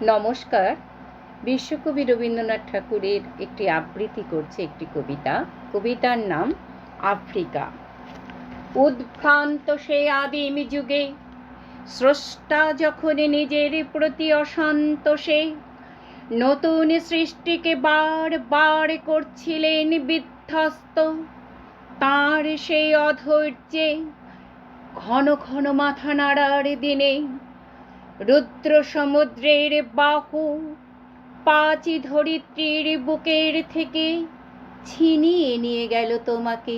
নমস্কার। বিশ্বকবি রবীন্দ্রনাথ ঠাকুরের একটি আবৃত্তি করছে একটি কবিতা। কবিতার নাম আফ্রিকা। উদ্ভ্রান্ত সে আদিম যুগে স্রষ্টা যখন নিজের প্রতি অসন্তোষে নতুন সৃষ্টিকে বার বার করছিলেন বিধ্বস্ত, তাঁর সেই অধৈর্যে ঘন ঘন মাথা নাড়ার দিনে রুদ্র সমুদ্রের বাহু পাঁচি ধরিত্রীর বুকের থেকে ছিনিয়ে নিয়ে গেল তোমাকে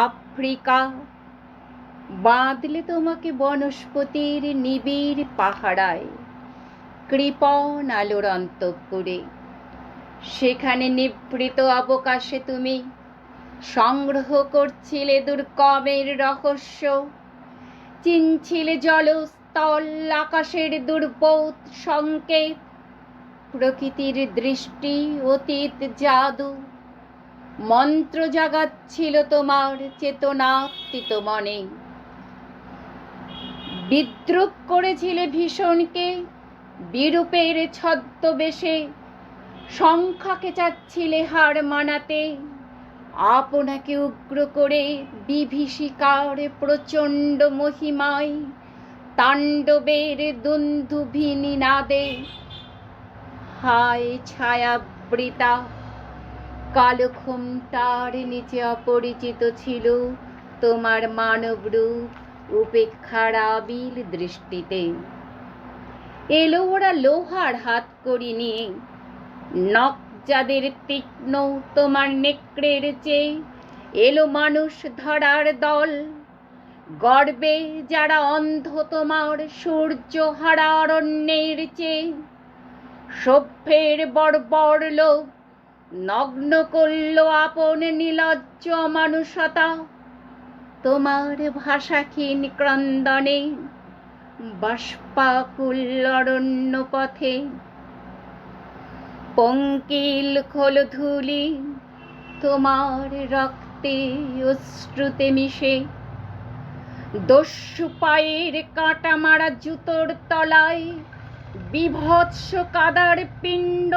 আফ্রিকা। বাঁধলে তোমাকে বনস্পতির নিবিড় পাহারায় কৃপণ আলোর অন্তঃপুরে। সেখানে নিভৃত অবকাশে তুমি সংগ্রহ করছিলে দুর্গমের রহস্য, চিনছিলে জলস্থল আকাশের দুর্বোধ সংকেত, প্রকৃতির দৃষ্টি অতীত জাদু মন্ত্র জাগাচ্ছিল তোমার চেতনাতীত মনে। বিদ্রুপ করেছিলে ভীষণকে বিরূপের ছদ্মবেশে, সংখ্যাকে চাচ্ছিলে হার মানাতে, আপনাকে উগ্র করে বিভীষিকার প্রচণ্ড মহিমায় তাণ্ডবের দুন্দুভিনী নাদে। হায় ছায়াবৃতা কালো ঘোমটার নিচে অপরিচিত ছিল তোমার মানব রূপ উপেক্ষার আবিল দৃষ্টিতে। এলো ওরা লোহার হাত করি নিয়ে, নখ যাদের তীক্ষ্ণ তোমার নেকড়ের চেয়ে, এলো মানুষ ধরার দল গর্বে যারা অন্ধ তোমার সূর্য হারা অরণ্যের চেয়ে। সভ্যের বর্বর লোক নগ্ন করল আপন নিলজ্জ অমানুষতা তোমার ভাষাহীন ক্রন্দনে বাষ্পাকুল অরণ্য পথে। পঙ্কিল খোলধুলি তোমার রক্তে অশ্রুতে মিশে, দস্যু পায়ের কাঁটা মারা জুতোর তলায় বিভৎস কাদার পিণ্ড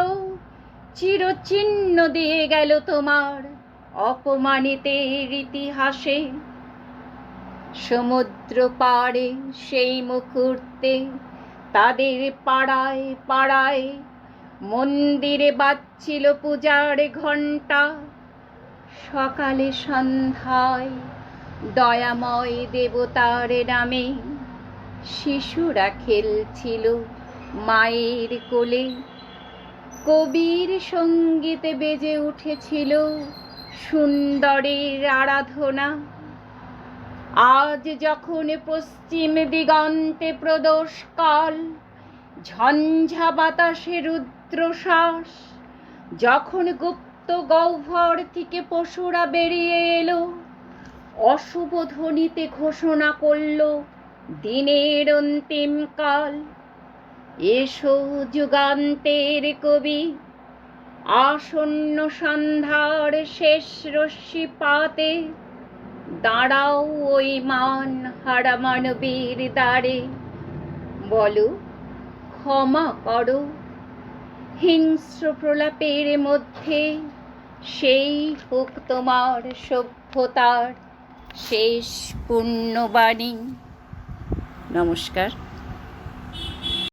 চিরচিহ্ন দিয়ে গেল তোমার অপমানিতের ইতিহাসে। সমুদ্র পাড়ে সেই মুহূর্তে তাদের পাড়ায় পাড়ায় মন্দিরে বাজছিল পূজার ঘণ্টা। সকালে সন্ধ্যায় দয়াময় দেবতার নামে শিশুরা খেলছিল মায়ের কোলে। কবির সঙ্গীতে বেজে উঠেছিল সুন্দরের আরাধনা। আজ যখন পশ্চিম দিগন্তে প্রদোষ কাল, ঝঞ্ঝা বাতাসে রুদ্রশ্বাস, যখন গুপ্ত গহ্বর থেকে পশুরা বেরিয়ে এলো, অশুভ ধ্বনিতে ঘোষণা করল দিনের অন্তিম কাল। এসো যুগান্তের কবি, আসন্ন সন্ধ্যার শেষ রশ্মি পাতে দাঁড়াও ওই মান হারা মানবীর দ্বারে। বলো ক্ষমা করো, হিংস্র প্রলাপের মধ্যে সেই হোক তোমার সভ্যতার শেষ পুণ্যবাণী। নমস্কার।